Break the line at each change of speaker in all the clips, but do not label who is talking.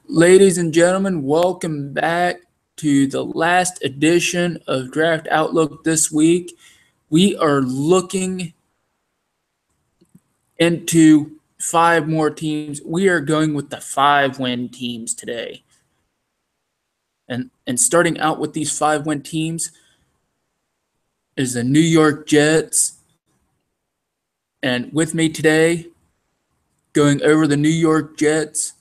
Ladies and gentlemen, welcome back to the last edition of Draft Outlook this week. We are looking into 5 more teams. We are going with the 5-win teams today. And starting out with these 5-win teams is the New York Jets. And with me today, going over the New York Jets,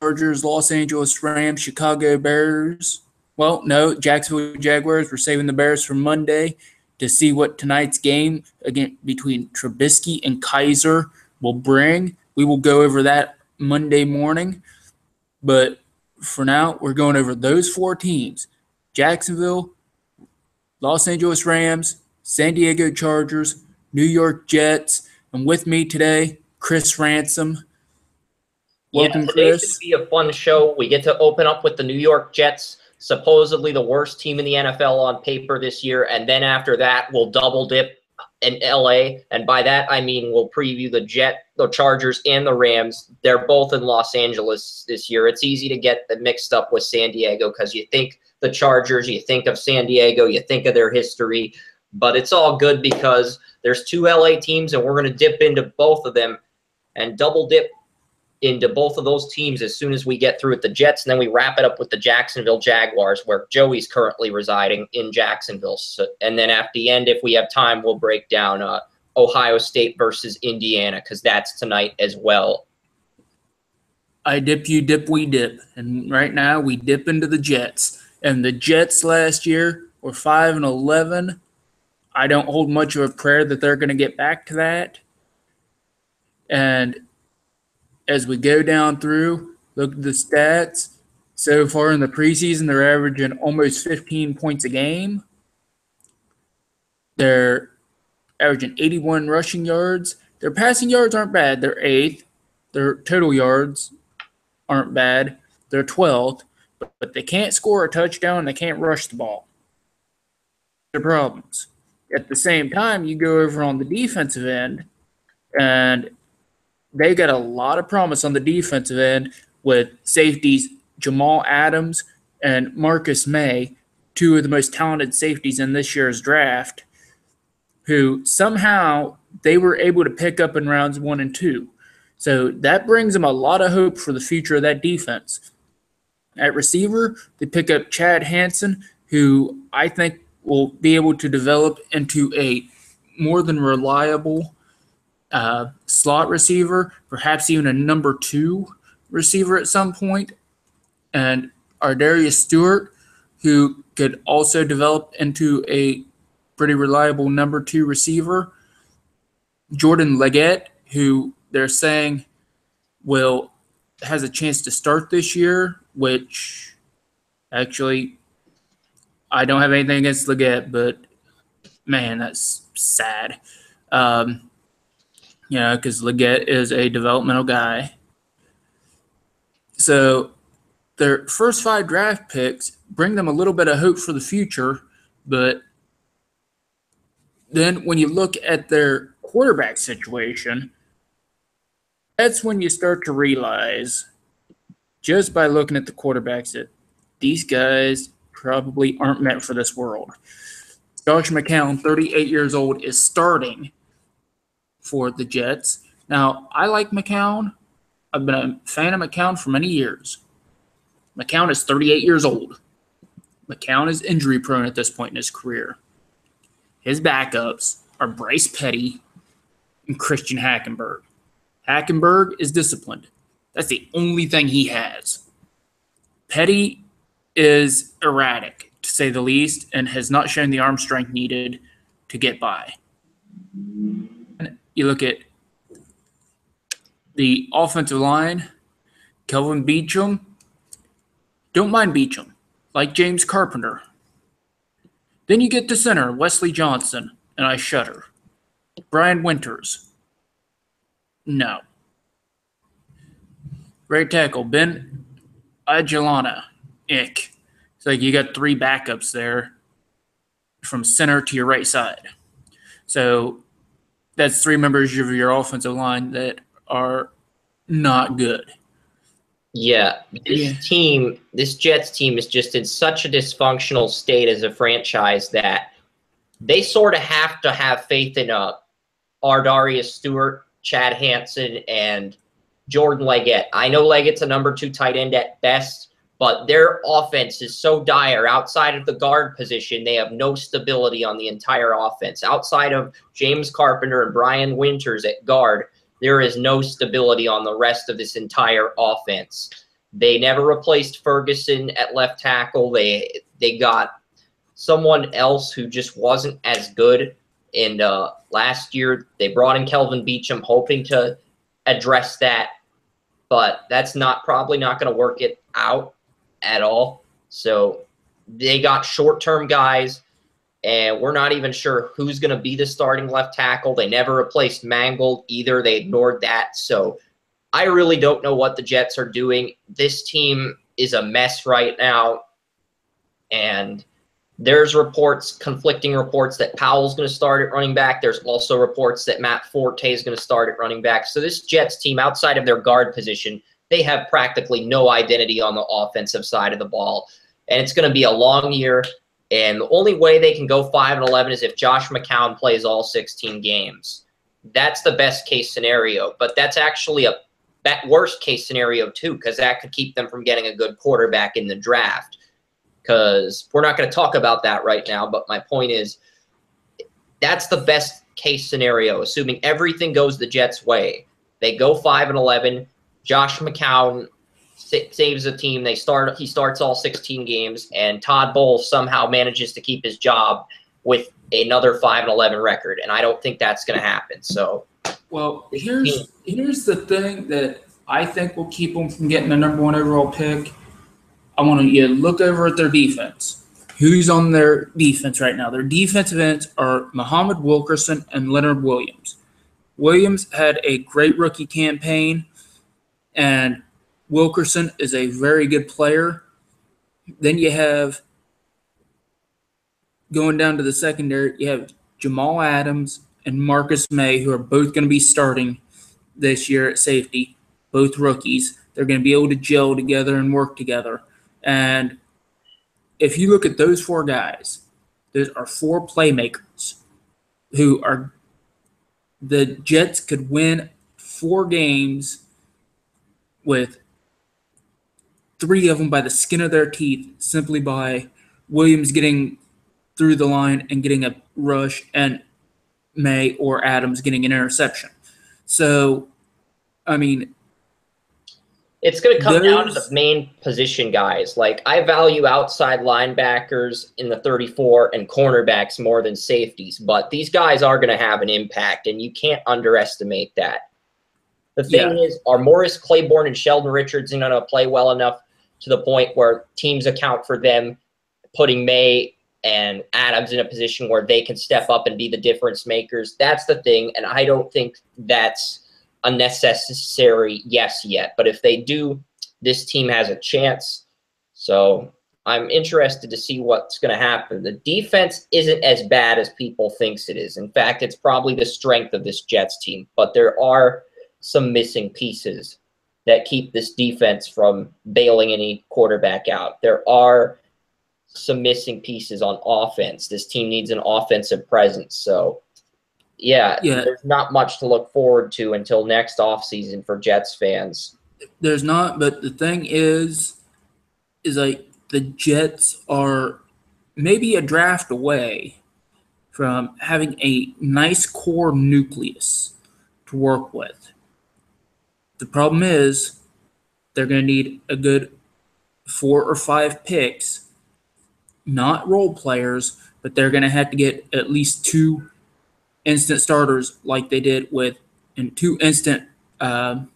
Chargers, Los Angeles Rams, Chicago Bears. Well, no, Jacksonville Jaguars. We're saving the Bears for Monday to see what tonight's game again between Trubisky and Kaiser will bring. We will go over that Monday morning. But for now, we're going over those 4 teams: Jacksonville, Los Angeles Rams, San Diego Chargers, New York Jets. And with me today, Chris Ransom. Welcome,
today's
Chris.
going to be a fun show. We get to open up with the New York Jets, supposedly the worst team in the NFL on paper this year. And then after that, we'll double dip in LA. And by that, I mean we'll preview the Chargers and the Rams. They're both in Los Angeles this year. It's easy to get them mixed up with San Diego because you think the Chargers, you think of San Diego, you think of their history. But it's all good because there's 2 LA teams, and we're going to dip into both of them and double dip into both of those teams as soon as we get through with the Jets, and then we wrap it up with the Jacksonville Jaguars, where Joey's currently residing in Jacksonville. And then at the end, if we have time, we'll break down Ohio State versus Indiana, because that's tonight as well.
I dip, you dip, we dip. And right now we dip into the Jets. And the Jets last year were 5-11. I don't hold much of a prayer that they're going to get back to that. And as we go down through, look at the stats. So far in the preseason, they're averaging almost 15 points a game. They're averaging 81 rushing yards. Their passing yards aren't bad. They're 8th. Their total yards aren't bad. They're 12th. But they can't score a touchdown. They can't rush the ball. They're problems. At the same time, you go over on the defensive end, and they got a lot of promise on the defensive end with safeties Jamal Adams and Marcus May, 2 of the most talented safeties in this year's draft, who somehow they were able to pick up in rounds 1 and 2. So that brings them a lot of hope for the future of that defense. At receiver, they pick up Chad Hansen, who I think will be able to develop into a more than reliable slot receiver, perhaps even a number 2 receiver at some point. And Ardarius Stewart, who could also develop into a pretty reliable number 2 receiver. Jordan Leggett, who they're saying has a chance to start this year, which actually I don't have anything against Leggett, but man, that's sad. Because Leggett is a developmental guy. So their first 5 draft picks bring them a little bit of hope for the future, but then when you look at their quarterback situation, that's when you start to realize, just by looking at the quarterbacks, that these guys probably aren't meant for this world. Josh McCown, 38 years old, is starting for the Jets. Now, I like McCown. I've been a fan of McCown for many years. McCown is 38 years old. McCown is injury prone at this point in his career. His backups are Bryce Petty and Christian Hackenberg. Hackenberg is disciplined. That's the only thing he has. Petty is erratic, to say the least, and has not shown the arm strength needed to get by. You look at the offensive line, Kelvin Beachum. Don't mind Beachum, like James Carpenter. Then you get to center, Wesley Johnson, and I shudder. Brian Winters. No. Right tackle, Ben Aguilana. Ick. It's like you got 3 backups there from center to your right side. So that's 3 members of your offensive line that are not good.
Yeah,
Yeah.
this Jets team is just in such a dysfunctional state as a franchise that they sort of have to have faith in Ardarius Stewart, Chad Hansen, and Jordan Leggett. I know Leggett's a number 2 tight end at best, but their offense is so dire. Outside of the guard position, they have no stability on the entire offense. Outside of James Carpenter and Brian Winters at guard, there is no stability on the rest of this entire offense. They never replaced Ferguson at left tackle. They got someone else who just wasn't as good. And last year, they brought in Kelvin Beachum, hoping to address that, but that's probably not going to work it out at all. So they got short-term guys, and we're not even sure who's going to be the starting left tackle. They never replaced Mangold either. They ignored that. So I really don't know what the Jets are doing. This team is a mess right now, and there's conflicting reports that Powell's going to start at running back. There's also reports that Matt Forte is going to start at running back. So this Jets team, outside of their guard position, they have practically no identity on the offensive side of the ball. And it's going to be a long year. And the only way they can go 5-11 is if Josh McCown plays all 16 games. That's the best case scenario. But that's actually that worst case scenario too, because that could keep them from getting a good quarterback in the draft. Because we're not going to talk about that right now, but my point is that's the best case scenario, assuming everything goes the Jets' way. They go 5-11. Josh McCown saves the team. He starts all 16 games, and Todd Bowles somehow manages to keep his job with another 5-11 record, and I don't think that's going to happen. So,
well, here's the thing that I think will keep them from getting the number 1 overall pick. I want you to look over at their defense. Who's on their defense right now? Their defensive ends are Muhammad Wilkerson and Leonard Williams. Williams had a great rookie campaign, and Wilkerson is a very good player. Then you have, going down to the secondary, you have Jamal Adams and Marcus May, who are both going to be starting this year at safety, both rookies. They're going to be able to gel together and work together. And if you look at those 4 guys, those are 4 playmakers who are – the Jets could win 4 games with 3 of them by the skin of their teeth, simply by Williams getting through the line and getting a rush, and May or Adams getting an interception. So, I mean,
it's going to come down to the main position guys. Like, I value outside linebackers in the 34 and cornerbacks more than safeties, but these guys are going to have an impact, and you can't underestimate that. The thing is, are Morris Claiborne and Sheldon Richardson going to play well enough to the point where teams account for them putting May and Adams in a position where they can step up and be the difference makers? That's the thing, and I don't think that's a necessary yes yet. But if they do, this team has a chance. So I'm interested to see what's going to happen. The defense isn't as bad as people thinks it is. In fact, it's probably the strength of this Jets team. But there are some missing pieces that keep this defense from bailing any quarterback out. There are some missing pieces on offense. This team needs an offensive presence. So, yeah, there's not much to look forward to until next offseason for Jets fans.
There's not, but the thing is like the Jets are maybe a draft away from having a nice core nucleus to work with. The problem is they're going to need a good 4 or 5 picks, not role players, but they're going to have to get at least 2 instant starters like they did with, and 2 instant playmakers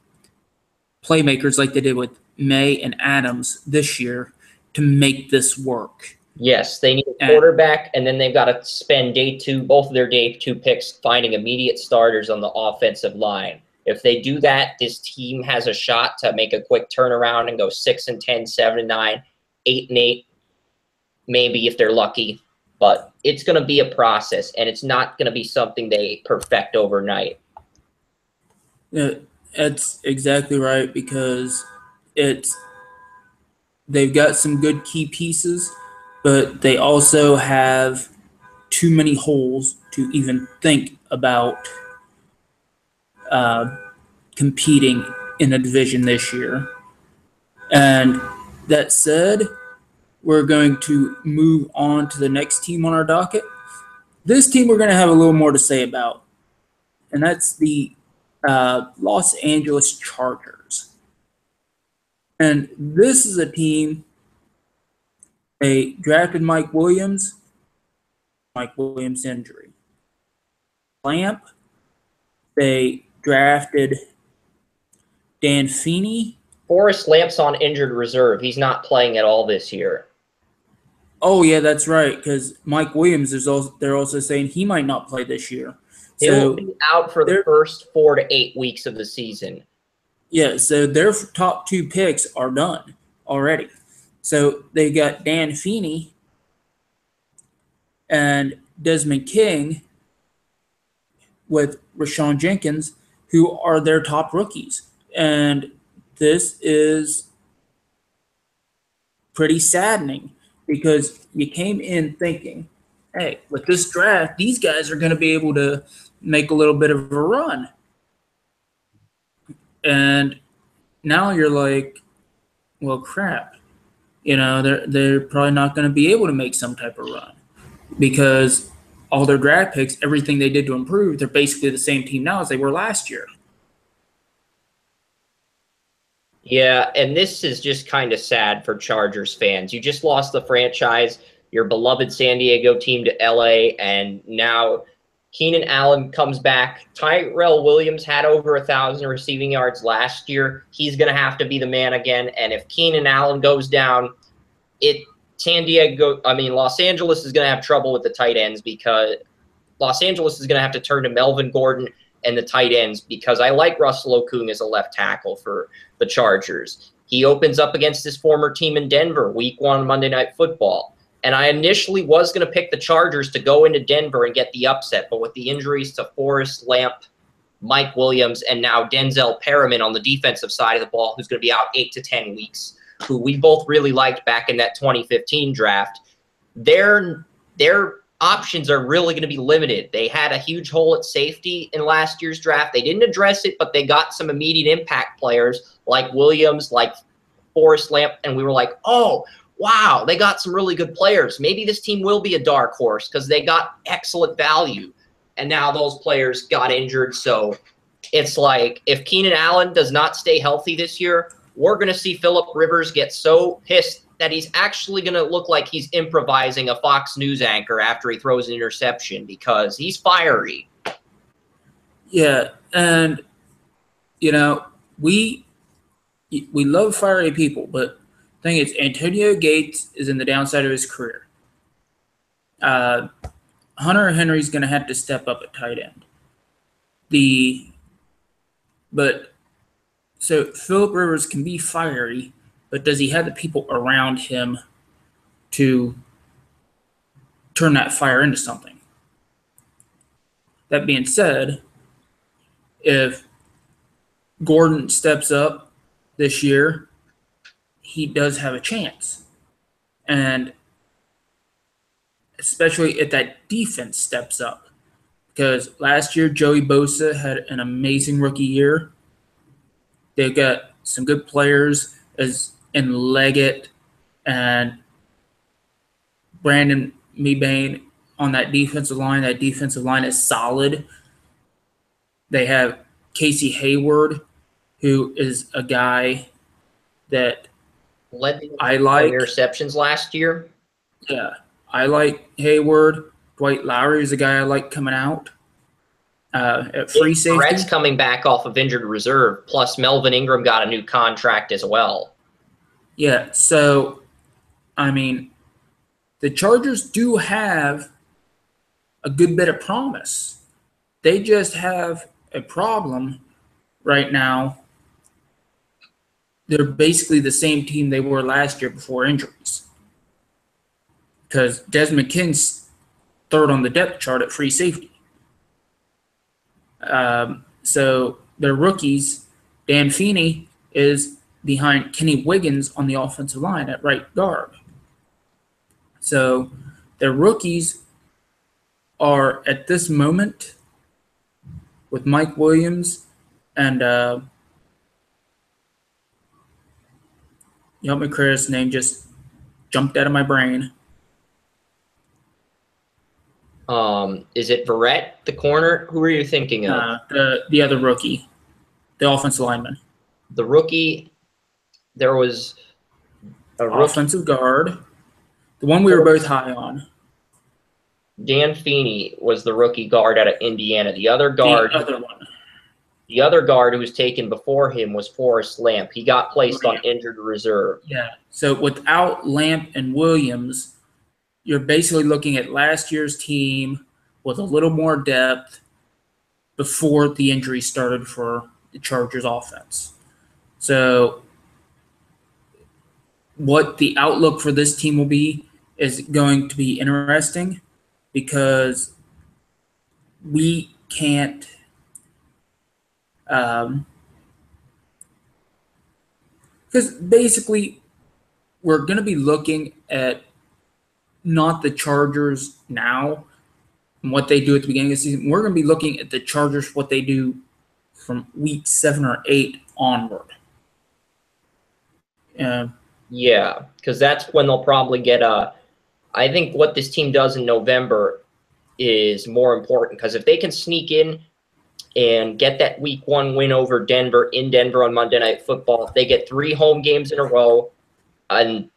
like they did with May and Adams this year to make this work.
Yes, they need a quarterback, and then they've got to spend both of their day 2 picks finding immediate starters on the offensive line. If they do that, this team has a shot to make a quick turnaround and go 6-10, 7-9, 8-8, maybe if they're lucky. But it's going to be a process, and it's not going to be something they perfect overnight.
Yeah, that's exactly right, because it's they've got some good key pieces, but they also have too many holes to even think about competing in a division this year. And that said, we're going to move on to the next team on our docket. This team we're going to have a little more to say about, and that's the Los Angeles Chargers. And this is a team, they drafted Mike Williams injury. Lamp, they drafted Dan Feeney.
Forrest Lamp's on injured reserve. He's not playing at all this year.
Oh, yeah, that's right, because Mike Williams, they're also saying he might not play this year.
He'll be out for the first 4 to 8 weeks of the season.
Yeah, so their top 2 picks are done already. So they got Dan Feeney and Desmond King with Rashawn Jenkins, who are their top rookies. And this is pretty saddening because you came in thinking, hey, with this draft, these guys are going to be able to make a little bit of a run. And now you're like, well, crap. You know, they're probably not going to be able to make some type of run because all their draft picks, everything they did to improve, they're basically the same team now as they were last year.
Yeah, and this is just kind of sad for Chargers fans. You just lost the franchise, your beloved San Diego team to LA, and now Keenan Allen comes back. Tyrell Williams had over 1,000 receiving yards last year. He's going to have to be the man again, and if Keenan Allen goes down, Los Angeles is going to have trouble with the tight ends because Los Angeles is going to have to turn to Melvin Gordon and the tight ends because I like Russell Okung as a left tackle for the Chargers. He opens up against his former team in Denver, Week 1 Monday Night Football. And I initially was going to pick the Chargers to go into Denver and get the upset, but with the injuries to Forrest Lamp, Mike Williams, and now Denzel Perriman on the defensive side of the ball, who's going to be out 8 to 10 weeks, who we both really liked back in that 2015 draft, their options are really going to be limited. They had a huge hole at safety in last year's draft. They didn't address it, but they got some immediate impact players like Williams, like Forrest Lamp, and we were like, oh, wow, they got some really good players. Maybe this team will be a dark horse because they got excellent value. And now those players got injured. So it's like if Keenan Allen does not stay healthy this year, we're going to see Phillip Rivers get so pissed that he's actually going to look like he's improvising a Fox News anchor after he throws an interception because he's fiery.
Yeah, and, you know, we love fiery people, but the thing is, Antonio Gates is in the downside of his career. Hunter Henry's going to have to step up at tight end. So Phillip Rivers can be fiery, but does he have the people around him to turn that fire into something? That being said, if Gordon steps up this year, he does have a chance. And especially if that defense steps up. Because last year, Joey Bosa had an amazing rookie year. They've got some good players as in Leggett and Brandon Mebane on that defensive line. That defensive line is solid. They have Casey Hayward, who is a guy that I like.
Interceptions last year.
Yeah, I like Hayward. Dwight Lowry is a guy I like coming out at free safety.
Brett's coming back off of injured reserve, plus Melvin Ingram got a new contract as well.
Yeah, so, I mean, the Chargers do have a good bit of promise. They just have a problem right now. They're basically the same team they were last year before injuries. Because Desmond King's third on the depth chart at free safety. So their rookies, Dan Feeney is behind Kenny Wiggins on the offensive line at right guard. So their rookies are at this moment with Mike Williams and you help me, Chris. Name just jumped out of my brain.
Is it Verrett, the corner? Who are you thinking of?
The other rookie, the offensive lineman.
The rookie, there was a rookie.
Offensive guard, the one we were both high on.
Dan Feeney was the rookie guard out of Indiana. The other guard who was taken before him was Forrest Lamp. He got placed on injured reserve.
Yeah. So without Lamp and Williams, you're basically looking at last year's team with a little more depth before the injury started for the Chargers offense. So what the outlook for this team will be is going to be interesting because we can't because basically we're going to be looking at not the Chargers now and what they do at the beginning of the season. We're going to be looking at the Chargers, what they do from week 7 or 8 onward.
Yeah, because that's when they'll probably get I think what this team does in November is more important because if they can sneak in and get that week 1 win over Denver in Denver on Monday Night Football, they get 3 home games in a row, and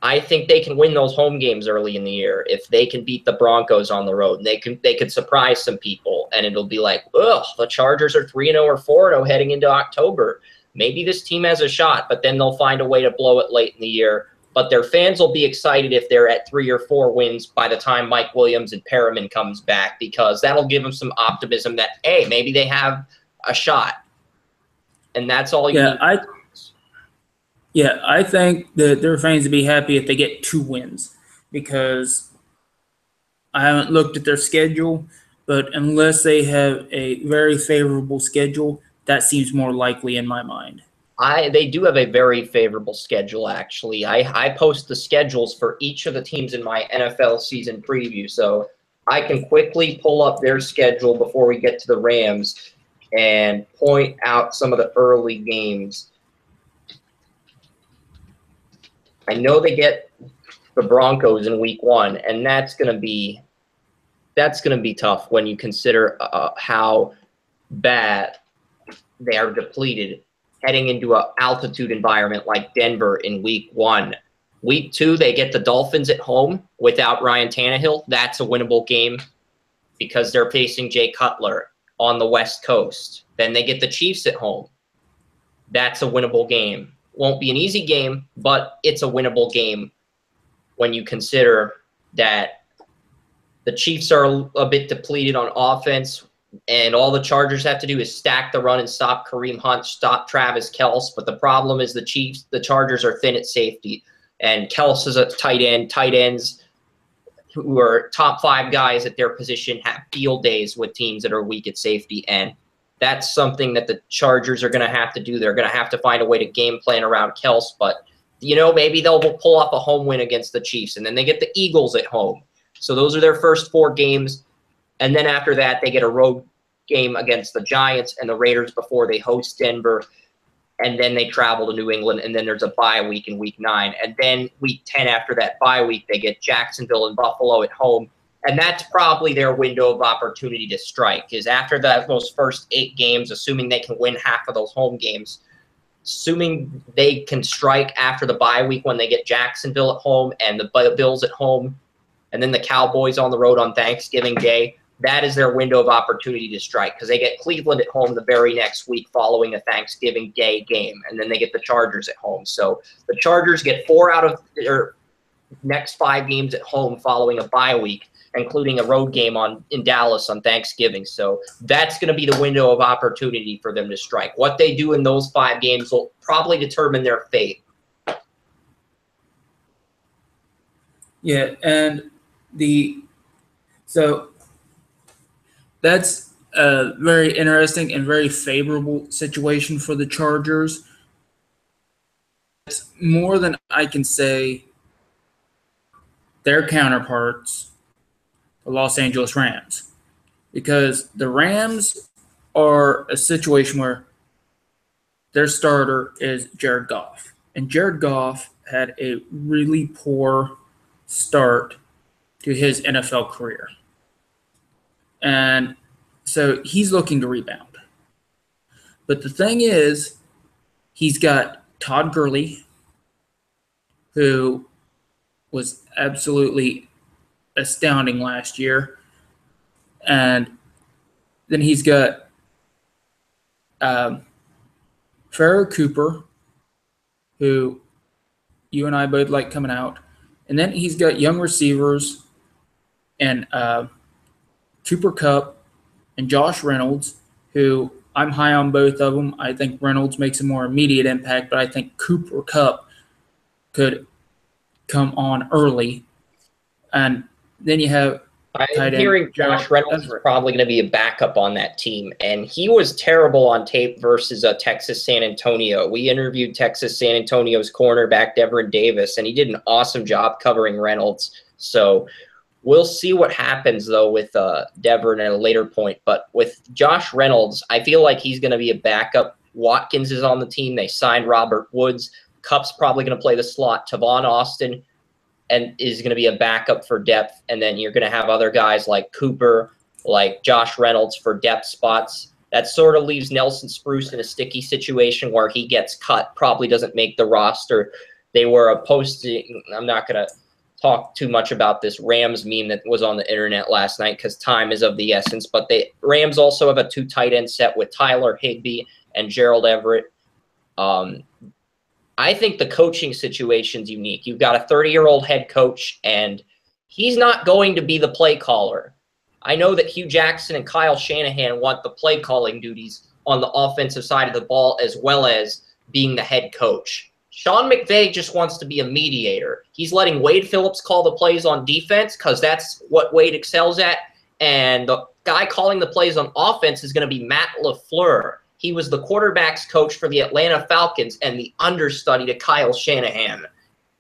I think they can win those home games early in the year if they can beat the Broncos on the road. They could surprise some people, and it'll be like, ugh, the Chargers are 3-0 or 4-0 heading into October. Maybe this team has a shot, but then they'll find a way to blow it late in the year. But their fans will be excited if they're at 3 or 4 wins by the time Mike Williams and Perriman comes back, because that'll give them some optimism that, hey, maybe they have a shot. And that's all you need.
I think that their fans would be happy if they get 2 wins because I haven't looked at their schedule, but unless they have a very favorable schedule, that seems more likely in my mind.
They do have a very favorable schedule, actually. I post the schedules for each of the teams in my NFL season preview, so I can quickly pull up their schedule before we get to the Rams and point out some of the early games. I know they get the Broncos in week 1, and that's going to be tough when you consider how bad they are depleted heading into an altitude environment like Denver in week 1. Week 2, they get the Dolphins at home without Ryan Tannehill. That's a winnable game because they're facing Jay Cutler on the West Coast. Then they get the Chiefs at home. That's a winnable game. Won't be an easy game, but it's a winnable game when you consider that the Chiefs are a bit depleted on offense, and all the Chargers have to do is stack the run and stop Kareem Hunt, stop Travis Kelce. But the problem is the Chargers are thin at safety, and Kelce is a tight end. Tight ends who are top 5 guys at their position have field days with teams that are weak at safety, and that's something that the Chargers are going to have to do. They're going to have to find a way to game plan around Kelce, but maybe they'll pull off a home win against the Chiefs, and then they get the Eagles at home. So those are their first 4 games. And then after that, they get a road game against the Giants and the Raiders before they host Denver. And then they travel to New England, and then there's a bye week in week 9. And then week 10 after that bye week, they get Jacksonville and Buffalo at home. And that's probably their window of opportunity to strike, is after those first 8 games, assuming they can win half of those home games, assuming they can strike after the bye week when they get Jacksonville at home and the Bills at home, and then the Cowboys on the road on Thanksgiving Day. That is their window of opportunity to strike because they get Cleveland at home the very next week following a Thanksgiving Day game, and then they get the Chargers at home. So the Chargers get 4 out of their next 5 games at home following a bye week, including a road game in Dallas on Thanksgiving. So that's going to be the window of opportunity for them to strike. What they do in those 5 games will probably determine their fate.
Yeah, and so that's a very interesting and very favorable situation for the Chargers. more than I can say their counterparts, the Los Angeles Rams, because the Rams are a situation where their starter is Jared Goff. And Jared Goff had a really poor start to his NFL career. And so he's looking to rebound. But the thing is, he's got Todd Gurley, who was absolutely astounding last year. And then he's got Farrah Cooper, who you and I both like coming out. And then he's got young receivers and Cooper Kupp and Josh Reynolds, who I'm high on both of them. I think Reynolds makes a more immediate impact, but I think Cooper Kupp could come on early. And then you have
I'm hearing Josh Reynolds is probably going to be a backup on that team, and he was terrible on tape versus Texas San Antonio. We interviewed Texas San Antonio's cornerback, Devin Davis, and he did an awesome job covering Reynolds. So we'll see what happens, though, with Devin at a later point. But with Josh Reynolds, I feel like he's going to be a backup. Watkins is on the team. They signed Robert Woods. Kupp's probably going to play the slot. Tavon Austin and is going to be a backup for depth. And then you're going to have other guys like Cooper, like Josh Reynolds for depth spots. That sort of leaves Nelson Spruce in a sticky situation where he gets cut, probably doesn't make the roster. They were posting, I'm not going to talk too much about this Rams meme that was on the internet last night because time is of the essence, but the Rams also have a 2 tight end set with Tyler Higbee and Gerald Everett. I think the coaching situation's unique. You've got a 30-year-old head coach, and he's not going to be the play caller. I know that Hugh Jackson and Kyle Shanahan want the play calling duties on the offensive side of the ball as well as being the head coach. Sean McVay just wants to be a mediator. He's letting Wade Phillips call the plays on defense because that's what Wade excels at, and the guy calling the plays on offense is going to be Matt LaFleur. He was the quarterback's coach for the Atlanta Falcons and the understudy to Kyle Shanahan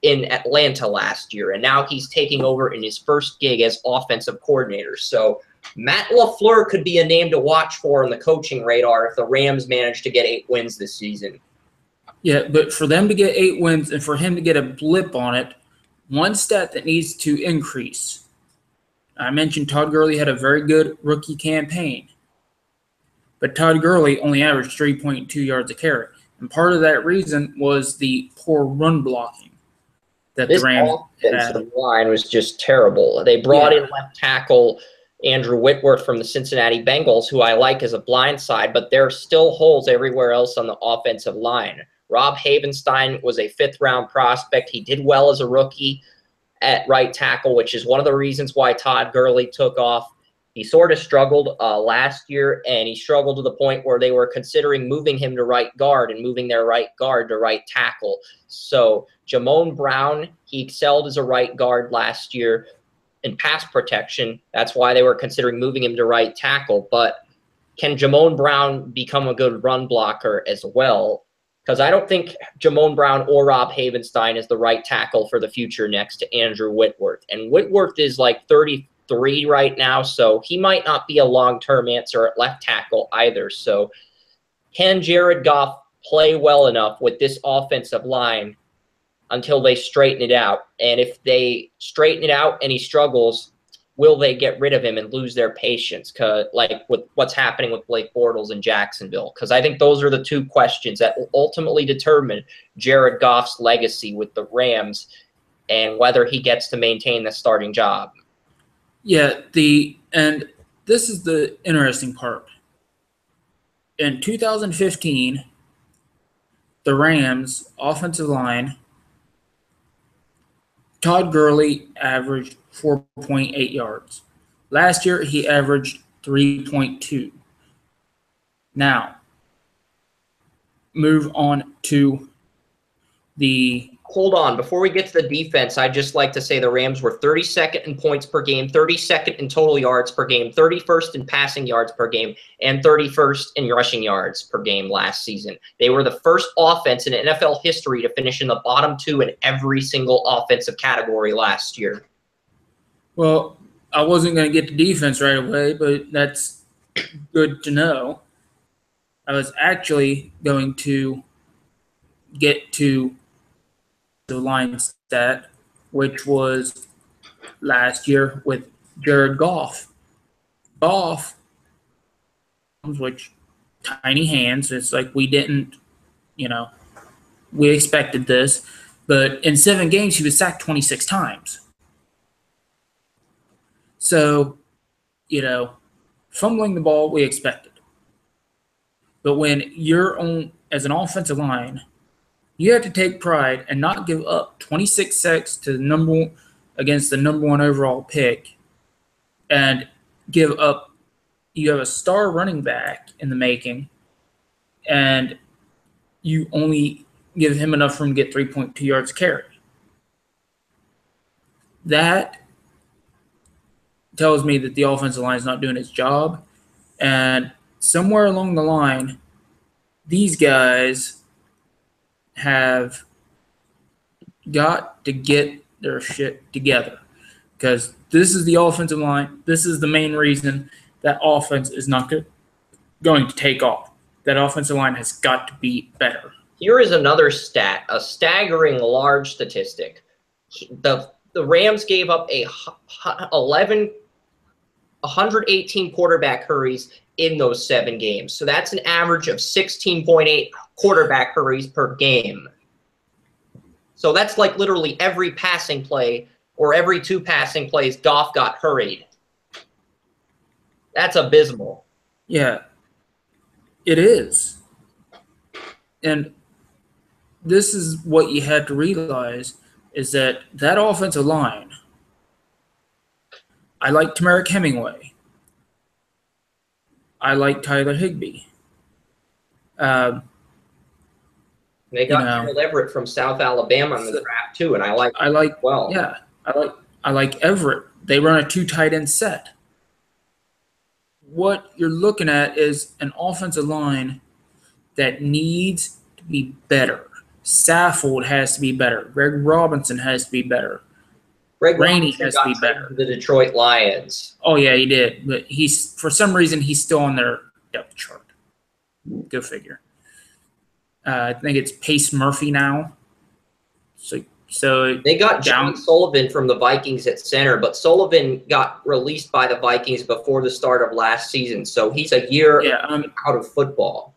in Atlanta last year. And now he's taking over in his first gig as offensive coordinator. So Matt LaFleur could be a name to watch for on the coaching radar if the Rams manage to get 8 wins this season.
Yeah, but for them to get 8 wins and for him to get a blip on it, one stat that needs to increase. I mentioned Todd Gurley had a very good rookie campaign. But Todd Gurley only averaged 3.2 yards a carry. And part of that reason was the poor run blocking that the Rams had.
This line was just terrible. They brought in left tackle Andrew Whitworth from the Cincinnati Bengals, who I like as a blindside, but there are still holes everywhere else on the offensive line. Rob Havenstein was a 5th-round prospect. He did well as a rookie at right tackle, which is one of the reasons why Todd Gurley took off. He sort of struggled last year, and he struggled to the point where they were considering moving him to right guard and moving their right guard to right tackle. So Jamon Brown, he excelled as a right guard last year in pass protection. That's why they were considering moving him to right tackle. But can Jamon Brown become a good run blocker as well? Because I don't think Jamon Brown or Rob Havenstein is the right tackle for the future next to Andrew Whitworth. And Whitworth is like 33 right now, so he might not be a long-term answer at left tackle either. So can Jared Goff play well enough with this offensive line until they straighten it out? And if they straighten it out and he struggles, will they get rid of him and lose their patience, like with what's happening with Blake Bortles in Jacksonville? Because I think those are the 2 questions that will ultimately determine Jared Goff's legacy with the Rams and whether he gets to maintain the starting job.
Yeah, and this is the interesting part. In 2015, the Rams offensive line, Todd Gurley averaged 4.8 yards. Last year, he averaged 3.2. Now, move on to
Hold on. Before we get to the defense, I'd just like to say the Rams were 32nd in points per game, 32nd in total yards per game, 31st in passing yards per game, and 31st in rushing yards per game last season. They were the first offense in NFL history to finish in the bottom 2 in every single offensive category last year.
Well, I wasn't going to get to defense right away, but that's good to know. I was actually going to get to the line stat, which was last year with Jared Goff. Goff, which tiny hands, it's like we didn't, we expected this, but in 7 games he was sacked 26 times. So, fumbling the ball we expected. But when you're on as an offensive line, you have to take pride and not give up 26 sacks to against the number 1 overall pick, and give up. You have a star running back in the making, and you only give him enough room to get 3.2 yards a carry. That tells me that the offensive line is not doing its job, and somewhere along the line, these guys have got to get their shit together, because this is the offensive line. This is the main reason that offense is not going to take off. That offensive line has got to be better.
Here is another stat, a staggering large statistic. The Rams gave up 118 quarterback hurries in those 7 games. So that's an average of 16.8 quarterback hurries per game. So that's like literally every passing play or every 2 passing plays, Goff got hurried. That's abysmal.
Yeah, it is. And this is what you had to realize, is that offensive line, I like Tamarick Hemingway. I like Tyler Higbee.
They got Gerald Everett from South Alabama in the draft too, and I like
Everett. They run a 2 tight end set. What you're looking at is an offensive line that needs to be better. Saffold has to be better. Greg Robinson has to be better. Rainey has to be better.
The Detroit Lions.
Oh yeah, he did, but for some reason he's still on their depth chart. Go figure. I think it's Pace Murphy now. So
they got John Sullivan from the Vikings at center, but Sullivan got released by the Vikings before the start of last season, so he's a year out of football.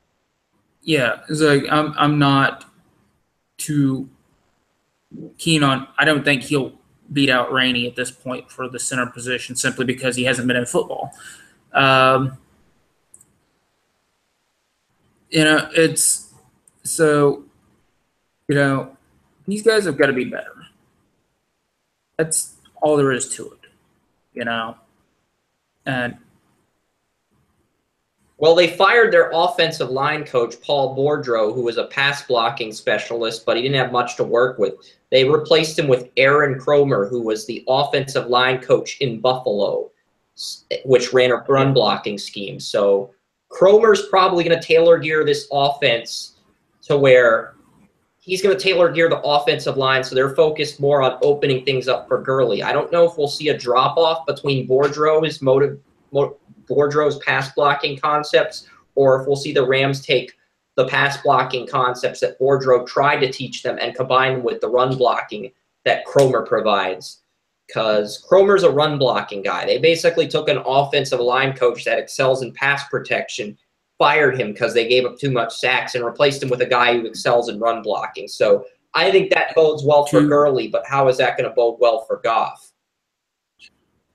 Yeah, it's like I'm not too keen on. I don't think he'll beat out Rainey at this point for the center position, simply because he hasn't been in football. It's so. These guys have got to be better. That's all there is to it, And
well, they fired their offensive line coach, Paul Boudreaux, who was a pass blocking specialist, but he didn't have much to work with. They replaced him with Aaron Kromer, who was the offensive line coach in Buffalo, which ran a run blocking scheme. So Kromer's probably going to tailor gear this offense to where he's going to tailor gear the offensive line, so they're focused more on opening things up for Gurley. I don't know if we'll see a drop-off between Boudreaux's pass blocking concepts, or if we'll see the Rams take the pass blocking concepts that Boudreaux tried to teach them and combine them with the run blocking that Kromer provides. Because Kromer's a run blocking guy. They basically took an offensive line coach that excels in pass protection, fired him because they gave up too much sacks, and replaced him with a guy who excels in run blocking. So I think that bodes well for Gurley, but how is that going to bode well for Goff?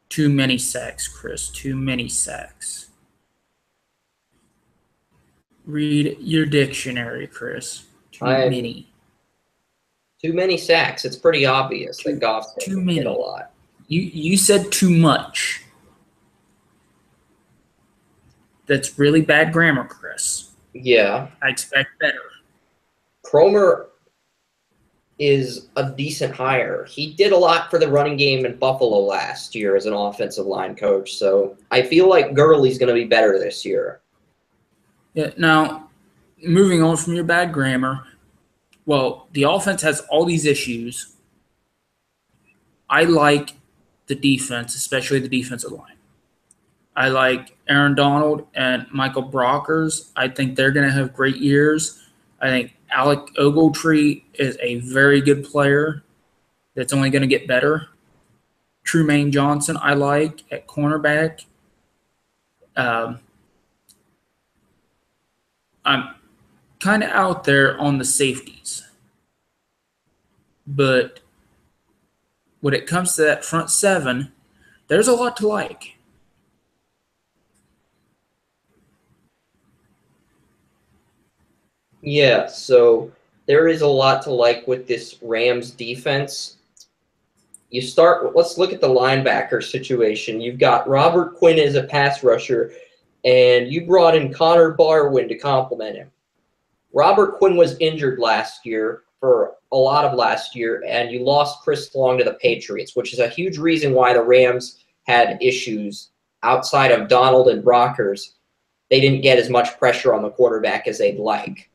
Too many sacks, Chris. Too many sacks. Read your dictionary, Chris. Too many.
Too many sacks. It's pretty obvious that Goff's hit a lot.
You said too much. That's really bad grammar, Chris.
Yeah.
I expect better.
Kromer is a decent hire. He did a lot for the running game in Buffalo last year as an offensive line coach, so I feel like Gurley's going to be better this year.
Yeah, now, moving on from your bad grammar, well, the offense has all these issues. I like the defense, especially the defensive line. I like Aaron Donald and Michael Brockers. I think they're going to have great years. I think Alec Ogletree is a very good player that's only going to get better. Trumaine Johnson, I like at cornerback. I'm kind of out there on the safeties. But when it comes to that front seven, there's a lot to like.
Yeah, so there is a lot to like with this Rams defense. Let's look at the linebacker situation. You've got Robert Quinn as a pass rusher, and you brought in Connor Barwin to complement him. Robert Quinn was injured last year for a lot of last year, and you lost Chris Long to the Patriots, which is a huge reason why the Rams had issues outside of Donald and Brockers. They didn't get as much pressure on the quarterback as they'd like.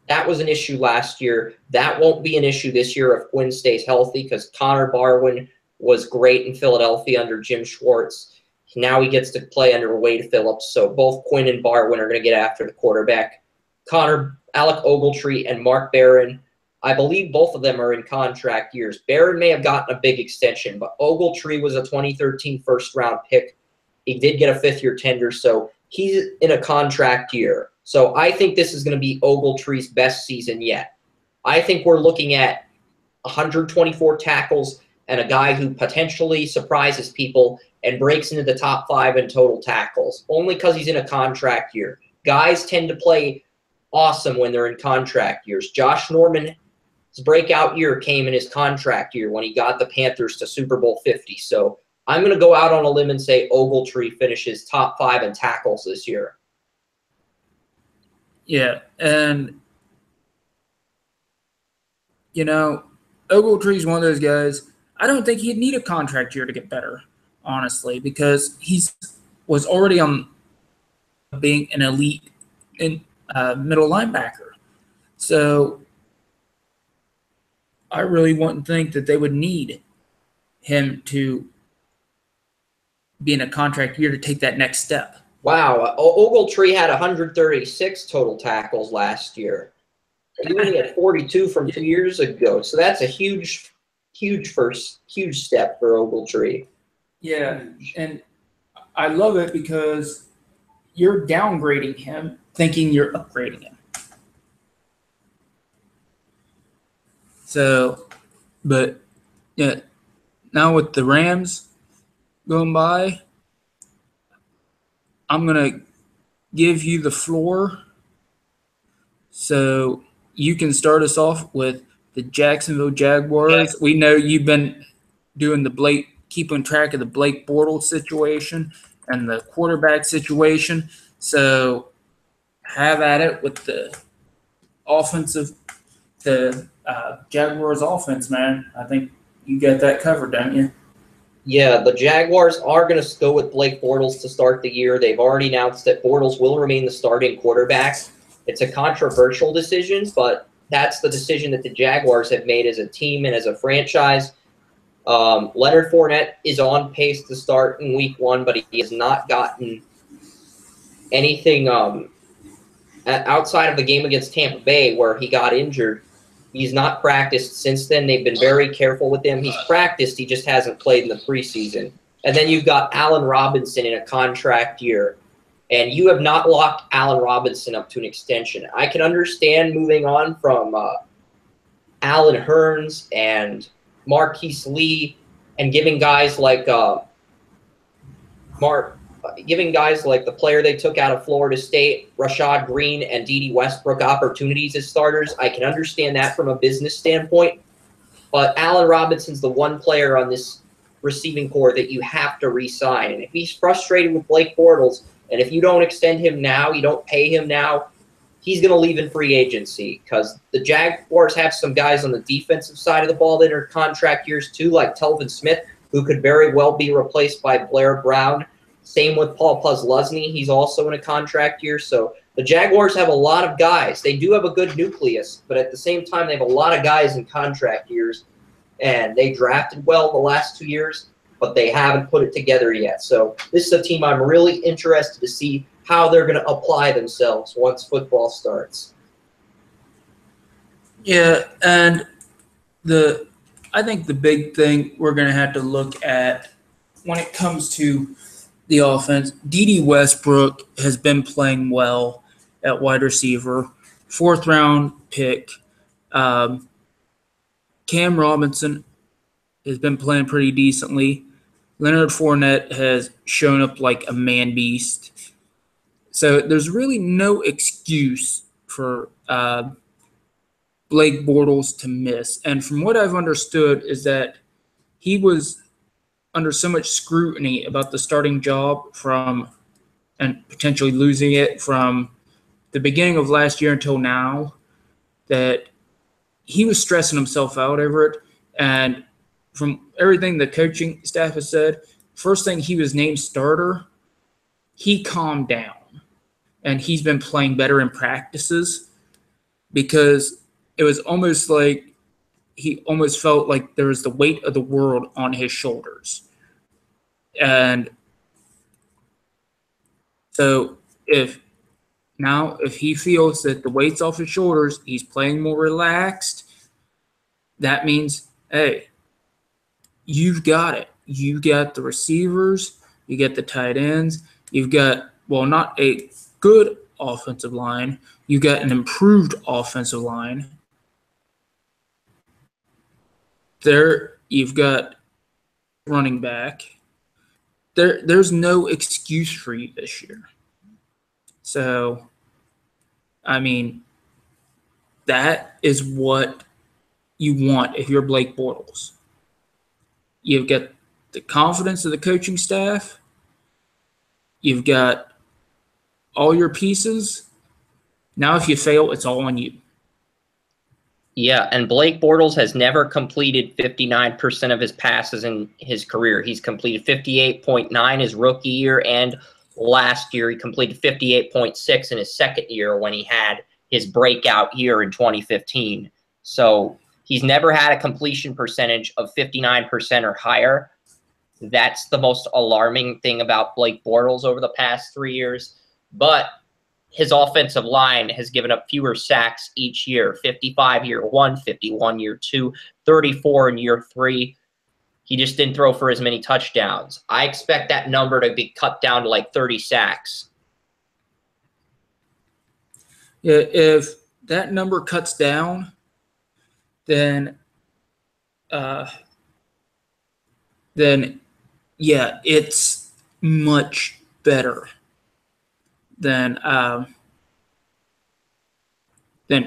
That was an issue last year. That won't be an issue this year if Quinn stays healthy because Connor Barwin was great in Philadelphia under Jim Schwartz. Now he gets to play under Wade Phillips, so both Quinn and Barwin are going to get after the quarterback. Alec Ogletree and Mark Barron, I believe both of them are in contract years. Barron may have gotten a big extension, but Ogletree was a 2013 first-round pick. He did get a fifth-year tender, so he's in a contract year. So I think this is going to be Ogletree's best season yet. I think we're looking at 124 tackles and a guy who potentially surprises people and breaks into the top 5 in total tackles, only because he's in a contract year. Guys tend to play awesome when they're in contract years. Josh Norman's breakout year came in his contract year when he got the Panthers to Super Bowl 50. So I'm going to go out on a limb and say Ogletree finishes top 5 in tackles this year.
Yeah, and, Ogletree's one of those guys, I don't think he'd need a contract year to get better, honestly, because was already on being an elite middle linebacker. So I really wouldn't think that they would need him to be in a contract year to take that next step.
Wow, Ogletree had 136 total tackles last year. He only had 42 from 2 years ago, so that's a huge step for Ogletree.
Yeah, and I love it because you're downgrading him, thinking you're upgrading him. So, but yeah, now with the Rams going by, I'm going to give you the floor so you can start us off with the Jacksonville Jaguars. We know you've been doing keeping track of the Blake Bortles situation and the quarterback situation. So have at it with the Jaguars offense, man. I think you got that covered, don't you?
Yeah, the Jaguars are going to go with Blake Bortles to start the year. They've already announced that Bortles will remain the starting quarterback. It's a controversial decision, but that's the decision that the Jaguars have made as a team and as a franchise. Leonard Fournette is on pace to start in week 1, but he has not gotten anything outside of the game against Tampa Bay where he got injured. He's not practiced since then. They've been very careful with him. He's practiced. He just hasn't played in the preseason. And then you've got Allen Robinson in a contract year. And you have not locked Allen Robinson up to an extension. I can understand moving on from Allen Hurns and Marquise Lee and giving guys like the player they took out of Florida State, Rashad Green and Dede Westbrook, opportunities as starters. I can understand that from a business standpoint. But Allen Robinson's the one player on this receiving core that you have to re-sign. And if he's frustrated with Blake Bortles, and if you don't extend him now, you don't pay him now, he's going to leave in free agency because the Jaguars have some guys on the defensive side of the ball that are contract years too, like Telvin Smith, who could very well be replaced by Blair Brown. Same with Paul Posluszny. He's also in a contract year. So the Jaguars have a lot of guys. They do have a good nucleus, but at the same time, they have a lot of guys in contract years. And they drafted well the last 2 years, but they haven't put it together yet. So this is a team I'm really interested to see how they're going to apply themselves once football starts.
Yeah, and I think the big thing we're going to have to look at when it comes to the offense, D.D. Westbrook has been playing well at wide receiver, 4th-round pick. Cam Robinson has been playing pretty decently. Leonard Fournette has shown up like a man beast. So there's really no excuse for Blake Bortles to miss. And from what I've understood is that he was under so much scrutiny about the starting job and potentially losing it from the beginning of last year until now that he was stressing himself out over it. And from everything the coaching staff has said, first thing he was named starter, he calmed down. And he's been playing better in practices because it was almost like he almost felt like there was the weight of the world on his shoulders. And so if he feels that the weight's off his shoulders, he's playing more relaxed, that means, hey, you've got it. You got the receivers, you got the tight ends, you've got, well, not a good offensive line, you got an improved offensive line. There, you've got running back. There's no excuse for you this year. So, I mean, that is what you want if you're Blake Bortles. You've got the confidence of the coaching staff. You've got all your pieces. Now, if you fail, it's all on you.
Yeah, and Blake Bortles has never completed 59% of his passes in his career. He's completed 58.9 his rookie year, and last year he completed 58.6 in his second year when he had his breakout year in 2015. So he's never had a completion percentage of 59% or higher. That's the most alarming thing about Blake Bortles over the past 3 years. But his offensive line has given up fewer sacks each year, 55 year one, 51 year two, 34 in year three. He just didn't throw for as many touchdowns. I expect that number to be cut down to like 30 sacks.
Yeah, if that number cuts down, then yeah, it's much better then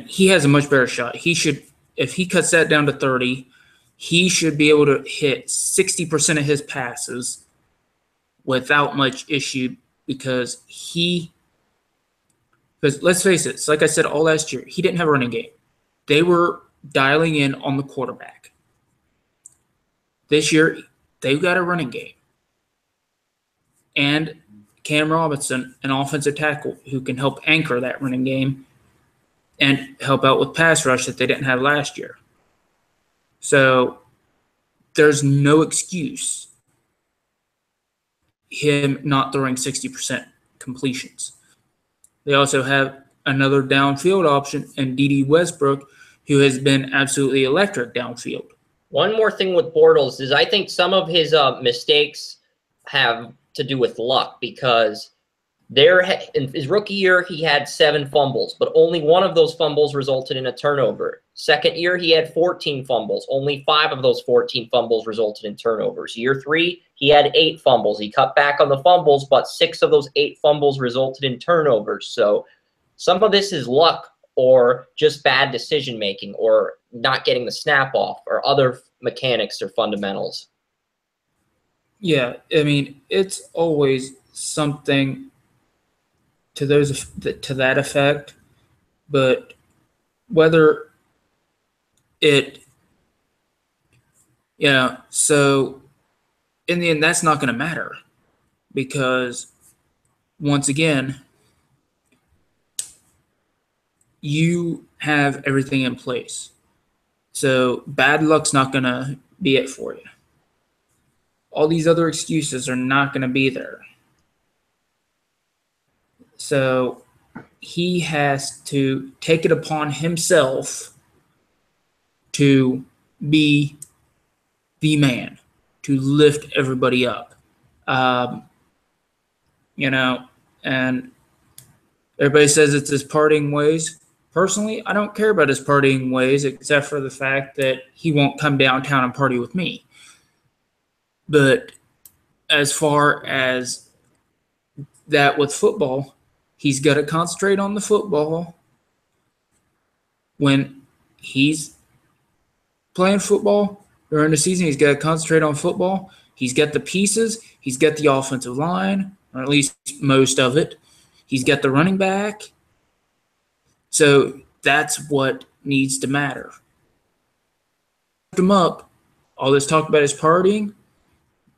he has a much better shot. He should, if he cuts that down to 30, he should be able to hit 60% of his passes without much issue because let's face it, it's like I said all last year, he didn't have a running game. They were dialing in on the quarterback. This year, they've got a running game. And Cam Robinson, an offensive tackle who can help anchor that running game and help out with pass rush that they didn't have last year. So there's no excuse him not throwing 60% completions. They also have another downfield option in D.D. Westbrook, who has been absolutely electric downfield.
One more thing with Bortles is I think some of his mistakes have to do with luck because in his rookie year, he had 7 fumbles, but only one of those fumbles resulted in a turnover. Second year, he had 14 fumbles. Only 5 of those 14 fumbles resulted in turnovers. Year 3, he had 8 fumbles. He cut back on the fumbles, but 6 of those 8 fumbles resulted in turnovers. So some of this is luck or just bad decision-making or not getting the snap off or other mechanics or fundamentals.
Yeah, I mean, it's always something to that effect. But whether it, so in the end, that's not going to matter because once again, you have everything in place. So bad luck's not going to be it for you. All these other excuses are not going to be there. So he has to take it upon himself to be the man, to lift everybody up. And everybody says it's his parting ways. Personally, I don't care about his partying ways except for the fact that he won't come downtown and party with me. But as far as that with football, he's got to concentrate on the football. When he's playing football during the season, he's got to concentrate on football. He's got the pieces. He's got the offensive line, or at least most of it. He's got the running back. So that's what needs to matter. Lift him up. All this talk about his partying,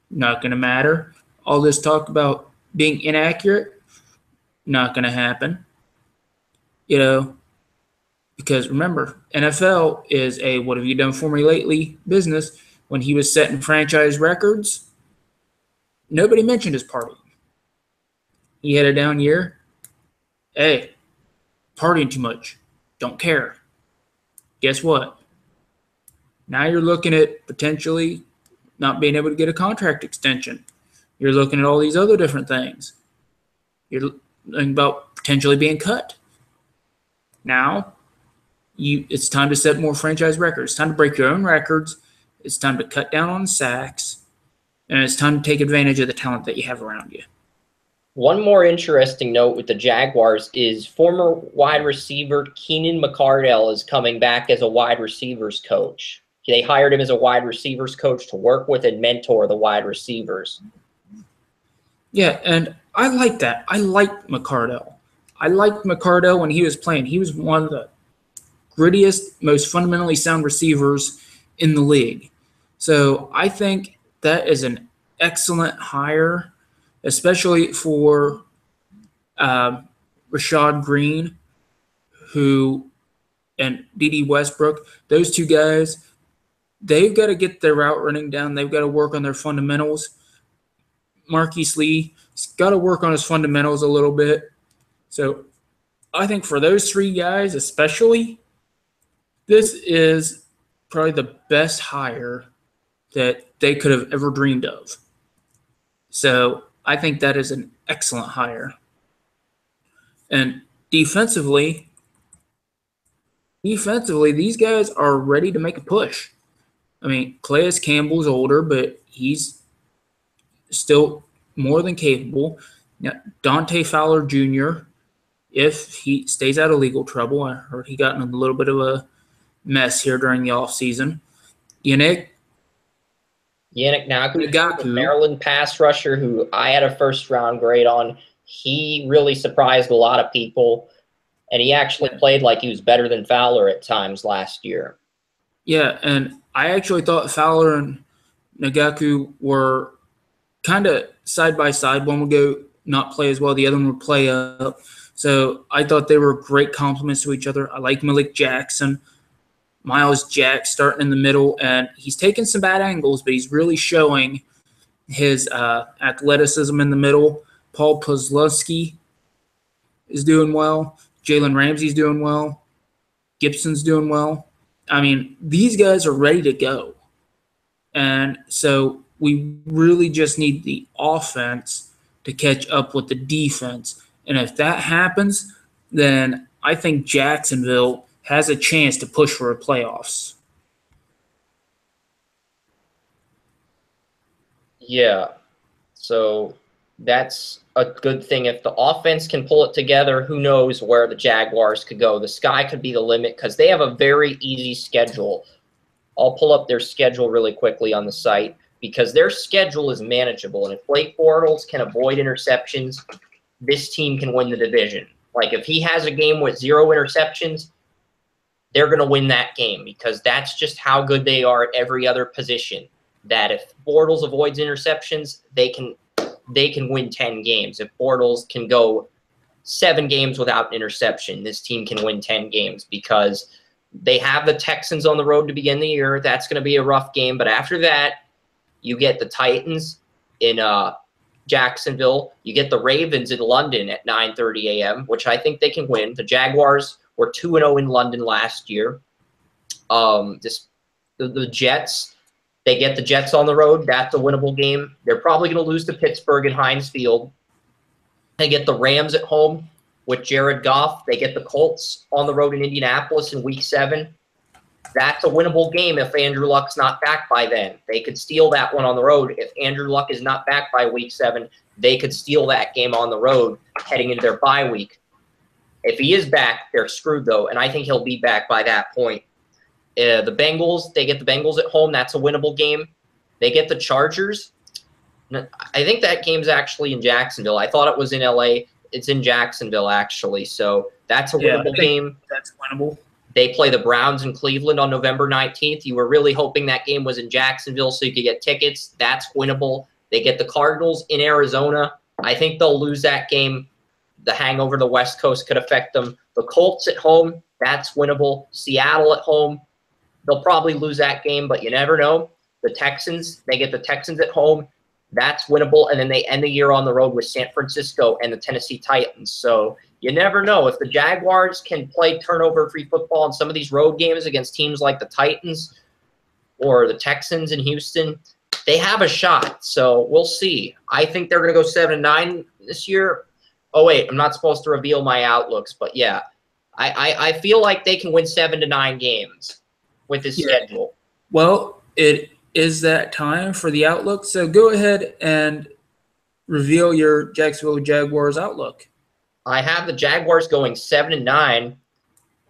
not going to matter. All this talk about being inaccurate, not going to happen. Because remember, NFL is a what have you done for me lately business. When he was setting franchise records, nobody mentioned his partying. He had a down year. Hey, partying too much. Don't care. Guess what? Now you're looking at potentially not being able to get a contract extension. You're looking at all these other different things. You're thinking about potentially being cut. Now, it's time to set more franchise records. It's time to break your own records. It's time to cut down on sacks. And it's time to take advantage of the talent that you have around you.
One more interesting note with the Jaguars is former wide receiver Keenan McCardell is coming back as a wide receivers coach. They hired him as a wide receivers coach to work with and mentor the wide receivers.
Yeah, and I like that. I liked McCardell. I liked McCardell when he was playing. He was one of the grittiest, most fundamentally sound receivers in the league. So I think that is an excellent hire, especially for Rashad Green, and D.D. Westbrook. Those two guys, they've got to get their route running down. They've got to work on their fundamentals. Marquise Lee's got to work on his fundamentals a little bit. So I think for those three guys especially, this is probably the best hire that they could have ever dreamed of. So I think that is an excellent hire. And defensively, these guys are ready to make a push. I mean, Calais Campbell's older, but he's still more than capable. Now, Dante Fowler Jr., if he stays out of legal trouble, I heard he got in a little bit of a mess here during the offseason. Yannick
Ngakoue, Maryland pass rusher, who I had a first-round grade on. He really surprised a lot of people, and he actually played like he was better than Fowler at times last year.
Yeah, and I actually thought Fowler and Ngakoue were kind of side by side. One would go not play as well, the other one would play up. So I thought they were great compliments to each other. I like Malik Jackson. Miles Jack starting in the middle, and he's taking some bad angles, but he's really showing his athleticism in the middle. Paul Posluszky is doing well. Jalen Ramsey's doing well. Gibson's doing well. I mean, these guys are ready to go. And so we really just need the offense to catch up with the defense. And if that happens, then I think Jacksonville has a chance to push for a playoffs.
Yeah, so that's a good thing. If the offense can pull it together, who knows where the Jaguars could go. The sky could be the limit because they have a very easy schedule. I'll pull up their schedule really quickly on the site because their schedule is manageable. And if Blake Bortles can avoid interceptions, this team can win the division. Like, if he has a game with 0 interceptions, they're going to win that game because that's just how good they are at every other position. That if Bortles avoids interceptions, they can win 10 games. If Bortles can go 7 games without an interception, this team can win 10 games because they have the Texans on the road to begin the year. That's going to be a rough game. But after that, you get the Titans in Jacksonville. You get the Ravens in London at 9:30 a.m., which I think they can win. The Jaguars were 2-0 in London last year. The Jets, they get the Jets on the road. That's a winnable game. They're probably going to lose to Pittsburgh in Heinz Field. They get the Rams at home with Jared Goff. They get the Colts on the road in Indianapolis in Week 7. That's a winnable game if Andrew Luck's not back by then. They could steal that one on the road. If Andrew Luck is not back by Week 7, they could steal that game on the road heading into their bye week. If he is back, they're screwed, though, and I think he'll be back by that point. The Bengals, they get the Bengals at home. That's a winnable game. They get the Chargers. I think that game's actually in Jacksonville. I thought it was in L.A. It's in Jacksonville, actually. So that's a winnable game.
That's winnable.
They play the Browns in Cleveland on November 19th. You were really hoping that game was in Jacksonville so you could get tickets. That's winnable. They get the Cardinals in Arizona. I think they'll lose that game. The hangover to the West Coast could affect them. The Colts at home, that's winnable. Seattle at home, they'll probably lose that game, but you never know. The Texans, they get the Texans at home. That's winnable, and then they end the year on the road with San Francisco and the Tennessee Titans. So you never know. If the Jaguars can play turnover-free football in some of these road games against teams like the Titans or the Texans in Houston, they have a shot. So we'll see. I think they're going to go 7-9 this year. Oh, wait, I'm not supposed to reveal my outlooks, but yeah. I feel like they can win 7 to 9 games with this schedule.
Well, it is that time for the outlook. So go ahead and reveal your Jacksonville Jaguars outlook.
I have the Jaguars going 7-9,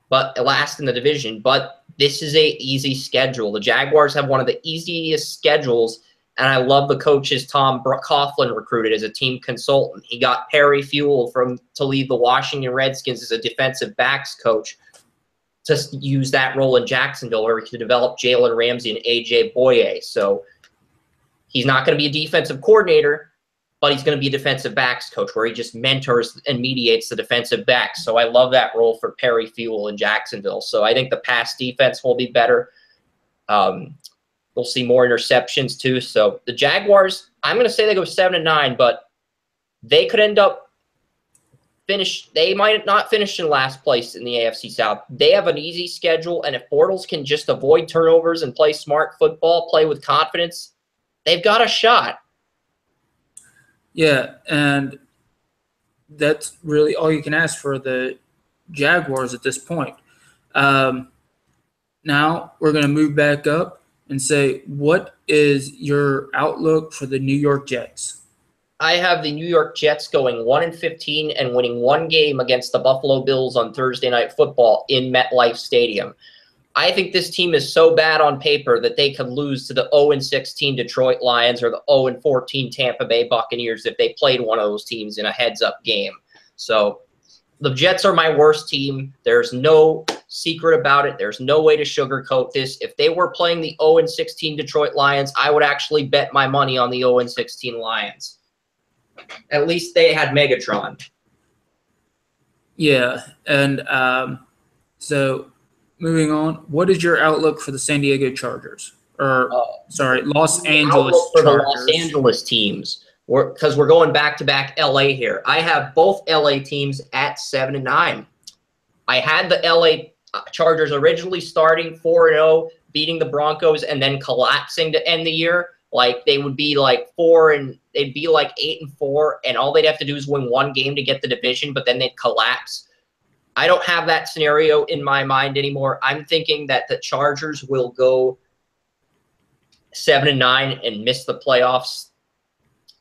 but last in the division. But this is a easy schedule. The Jaguars have one of the easiest schedules, and I love the coaches Tom Coughlin recruited as a team consultant. He got Perry Fuel to lead the Washington Redskins as a defensive backs coach to use that role in Jacksonville, where he could develop Jalen Ramsey and A.J. Boye. So he's not going to be a defensive coordinator, but he's going to be a defensive backs coach where he just mentors and mediates the defensive backs. So I love that role for Perry Fuel in Jacksonville. So I think the pass defense will be better. We'll see more interceptions too. So the Jaguars, I'm going to say they go 7-9, but they could end up they might not finish in last place in the AFC South. They have an easy schedule, and if Bortles can just avoid turnovers and play smart football, play with confidence, they've got a shot.
Yeah, and that's really all you can ask for the Jaguars at this point. Now we're going to move back up and say, what is your outlook for the New York Jets?
I have the New York Jets going 1-15 and winning 1 game against the Buffalo Bills on Thursday Night Football in MetLife Stadium. I think this team is so bad on paper that they could lose to the 0-16 Detroit Lions or the 0-14 Tampa Bay Buccaneers if they played one of those teams in a heads-up game. So the Jets are my worst team. There's no secret about it. There's no way to sugarcoat this. If they were playing the 0-16 Detroit Lions, I would actually bet my money on the 0-16 Lions. At least they had Megatron.
Yeah, and so moving on, what is your outlook for the San Diego Chargers? Los Angeles
for
Chargers.
The Los Angeles teams, because we're going back-to-back LA here. I have both LA teams at 7-9. I had the LA Chargers originally starting 4-0, beating the Broncos, and then collapsing to end the year. Like they would be like 4 and they'd be like 8-4, and all they'd have to do is win 1 game to get the division, but then they'd collapse. I don't have that scenario in my mind anymore. I'm thinking that the Chargers will go 7-9 and miss the playoffs.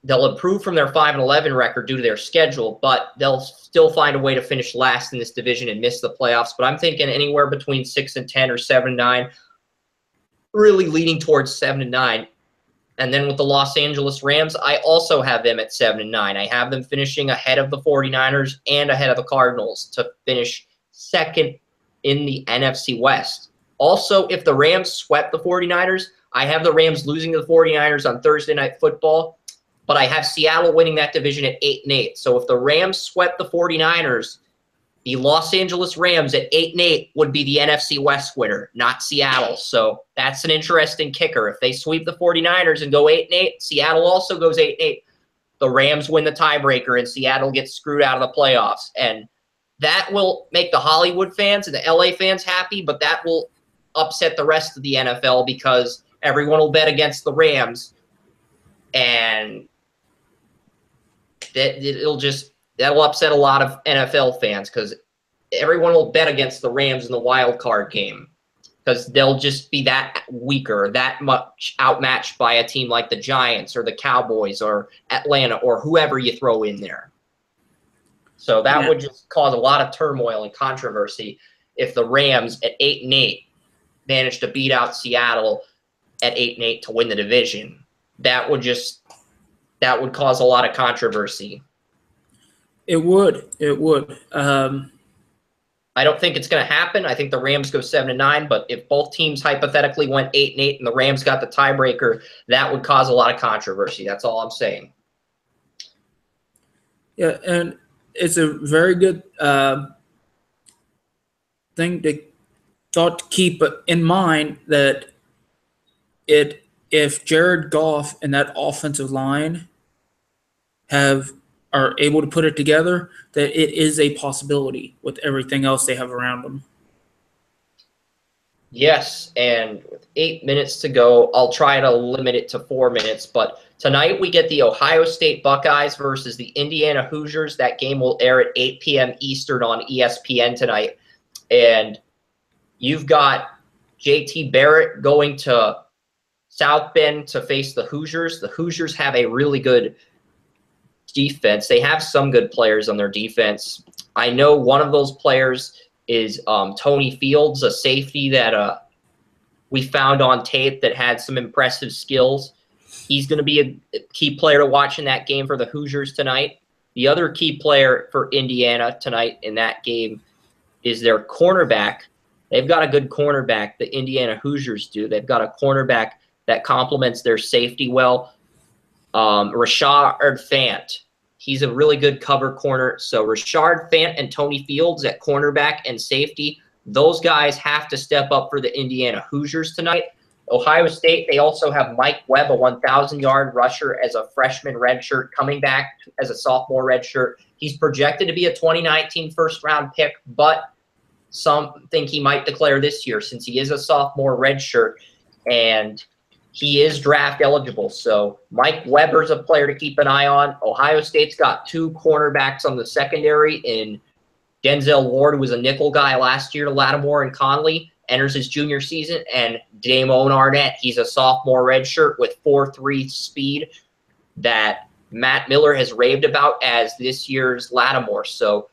They'll improve from their 5-11 record due to their schedule, but they'll still find a way to finish last in this division and miss the playoffs. But I'm thinking anywhere between 6-10 or 7-9, really leaning towards 7-9. And then with the Los Angeles Rams, I also have them at 7-9. I have them finishing ahead of the 49ers and ahead of the Cardinals to finish second in the NFC West. Also, if the Rams swept the 49ers, I have the Rams losing to the 49ers on Thursday Night Football, but I have Seattle winning that division at 8-8. So if the Rams swept the 49ers, the Los Angeles Rams at 8-8 would be the NFC West winner, not Seattle. So that's an interesting kicker. If they sweep the 49ers and go 8-8, Seattle also goes 8-8. The Rams win the tiebreaker and Seattle gets screwed out of the playoffs. And that will make the Hollywood fans and the LA fans happy, but that will upset the rest of the NFL because everyone will bet against the Rams. And that'll upset a lot of NFL fans because everyone will bet against the Rams in the wild card game because they'll just be that weaker, that much outmatched by a team like the Giants or the Cowboys or Atlanta or whoever you throw in there. So that would just cause a lot of turmoil and controversy if the Rams at 8-8 managed to beat out Seattle at 8-8 to win the division. That would cause a lot of controversy.
It would.
I don't think it's going to happen. I think the Rams go 7-9, but if both teams hypothetically went 8-8 and the Rams got the tiebreaker, that would cause a lot of controversy. That's all I'm saying.
Yeah, and it's a very good thing to keep in mind that if Jared Goff and that offensive line are able to put it together, that it is a possibility with everything else they have around them.
Yes, and with 8 minutes to go, I'll try to limit it to 4 minutes. But tonight we get the Ohio State Buckeyes versus the Indiana Hoosiers. That game will air at 8 p.m. Eastern on ESPN tonight. And you've got JT Barrett going to South Bend to face the Hoosiers. The Hoosiers have a really good defense. They have some good players on their defense. I know one of those players is Tony Fields, a safety that we found on tape that had some impressive skills. He's going to be a key player to watch in that game for the Hoosiers tonight. The other key player for Indiana tonight in that game is their cornerback. They've got a good cornerback, the Indiana Hoosiers do. They've got a cornerback that complements their safety well. Rashard Fant. He's a really good cover corner. So Rashard Fant and Tony Fields at cornerback and safety, those guys have to step up for the Indiana Hoosiers tonight. Ohio State, they also have Mike Webb, a 1,000-yard rusher as a freshman redshirt, coming back as a sophomore redshirt. He's projected to be a 2019 first-round pick, but some think he might declare this year since he is a sophomore redshirt, and he is draft eligible. So Mike Weber's a player to keep an eye on. Ohio State's got two cornerbacks on the secondary in Denzel Ward, who was a nickel guy last year to Lattimore and Conley, enters his junior season, and Damone Arnett. He's a sophomore redshirt with 4.3 speed that Matt Miller has raved about as this year's Lattimore. So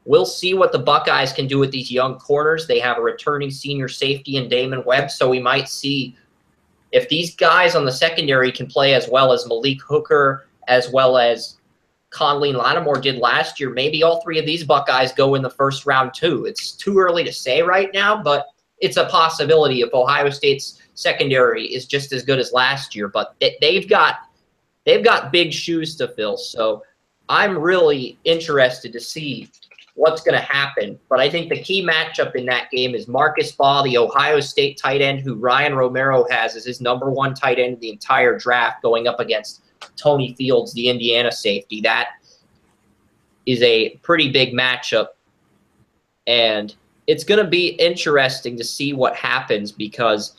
we'll see what the Buckeyes can do with these young corners. They have a returning senior safety in Damon Webb, so we might see if these guys on the secondary can play as well as Malik Hooker, as well as Conley and Lattimore did last year, maybe all three of these Buckeyes go in the first round too. It's too early to say right now, but it's a possibility if Ohio State's secondary is just as good as last year. But they've got big shoes to fill. So I'm really interested to see what's going to happen. But I think the key matchup in that game is Marcus Baugh, the Ohio State tight end, who Ryan Romero has as his #1 tight end in the entire draft, going up against Tony Fields, the Indiana safety. That is a pretty big matchup. And it's going to be interesting to see what happens because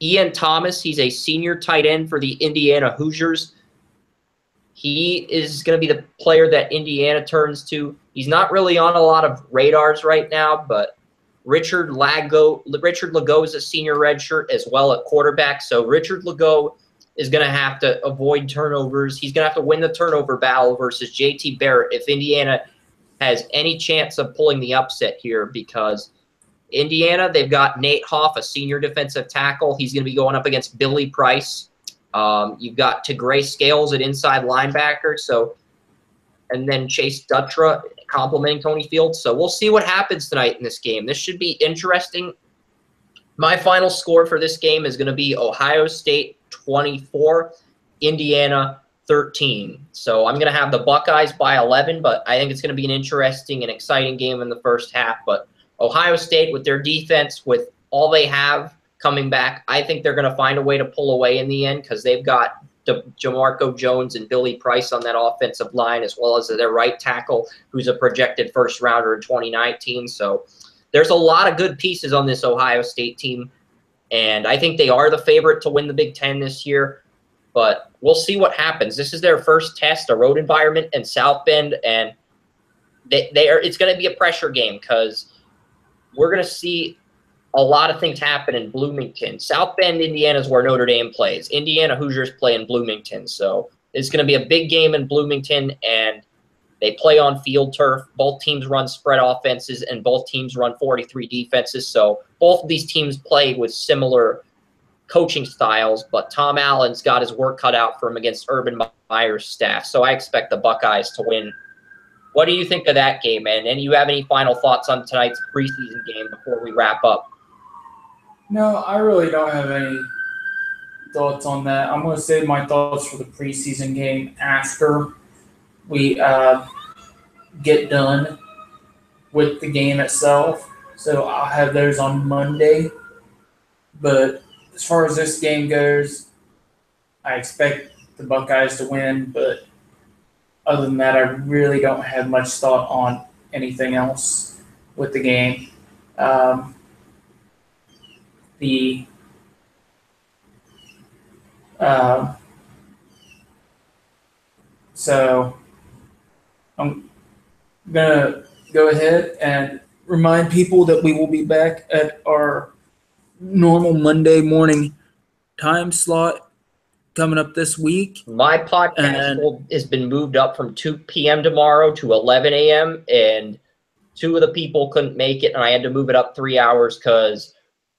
Ian Thomas, he's a senior tight end for the Indiana Hoosiers. He is going to be the player that Indiana turns to. He's not really on a lot of radars right now, but Richard Legault is a senior redshirt as well at quarterback. So Richard Legault is going to have to avoid turnovers. He's going to have to win the turnover battle versus JT Barrett if Indiana has any chance of pulling the upset here, because Indiana, they've got Nate Hoff, a senior defensive tackle. He's going to be going up against Billy Price, You've got Tegray Scales at inside linebacker, and then Chase Dutra complimenting Tony Fields. So we'll see what happens tonight in this game. This should be interesting. My final score for this game is going to be Ohio State 24, Indiana 13. So I'm going to have the Buckeyes by 11, but I think it's going to be an interesting and exciting game in the first half. But Ohio State, with their defense, with all they have coming back, I think they're going to find a way to pull away in the end because they've got Jamarco Jones and Billy Price on that offensive line, as well as their right tackle, who's a projected first rounder in 2019. So there's a lot of good pieces on this Ohio State team, and I think they are the favorite to win the Big Ten this year. But we'll see what happens. This is their first test, a road environment in South Bend, and it's going to be a pressure game because we're going to see a lot of things happen in Bloomington. South Bend, Indiana is where Notre Dame plays. Indiana Hoosiers play in Bloomington. So it's going to be a big game in Bloomington, and they play on field turf. Both teams run spread offenses, and both teams run 43 defenses. So both of these teams play with similar coaching styles, but Tom Allen's got his work cut out for him against Urban Meyer's staff. So I expect the Buckeyes to win. What do you think of that game, man? And you have any final thoughts on tonight's preseason game before we wrap up?
No, I really don't have any thoughts on that. I'm going to save my thoughts for the preseason game after we get done with the game itself. So I'll have those on Monday. But as far as this game goes, I expect the Buckeyes to win. But other than that, I really don't have much thought on anything else with the game. So I'm going to go ahead and remind people that we will be back at our normal Monday morning time slot coming up this week.
My podcast has been moved up from 2 p.m. tomorrow to 11 a.m., and two of the people couldn't make it, and I had to move it up 3 hours because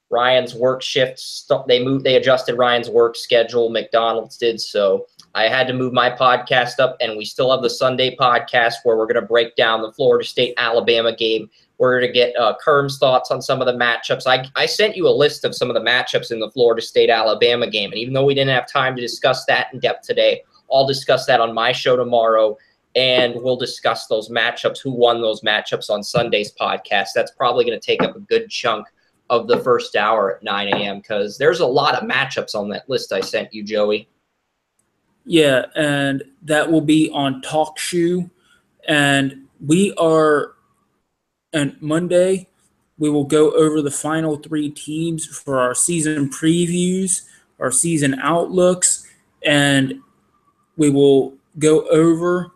Ryan's work shifts, they adjusted Ryan's work schedule. McDonald's did. So I had to move my podcast up, and we still have the Sunday podcast where we're going to break down the Florida State-Alabama game. We're going to get Kerm's thoughts on some of the matchups. I sent you a list of some of the matchups in the Florida State-Alabama game, and even though we didn't have time to discuss that in depth today, I'll discuss that on my show tomorrow, and we'll discuss those matchups, who won those matchups on Sunday's podcast. That's probably going to take up a good chunk of the first hour at 9 a.m. because there's a lot of matchups on that list I sent you, Joey.
Yeah, and that will be on TalkShoe. And Monday, we will go over the final three teams for our season previews, our season outlooks, and we will go over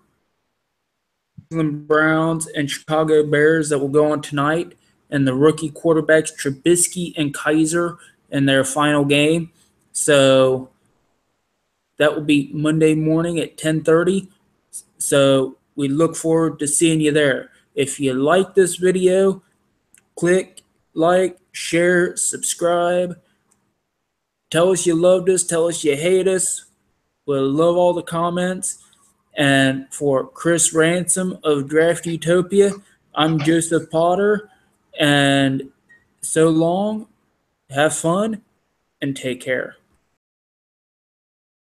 the Browns and Chicago Bears that will go on tonight, and the rookie quarterbacks Trubisky and Kaiser in their final game. So that will be Monday morning at 10:30. So we look forward to seeing you there. If you like this video, click like, share, subscribe. Tell us you loved us. Tell us you hate us. We'll love all the comments. And for Chris Ransom of Draft Utopia, I'm Joseph Potter. And so long, have fun, and take care.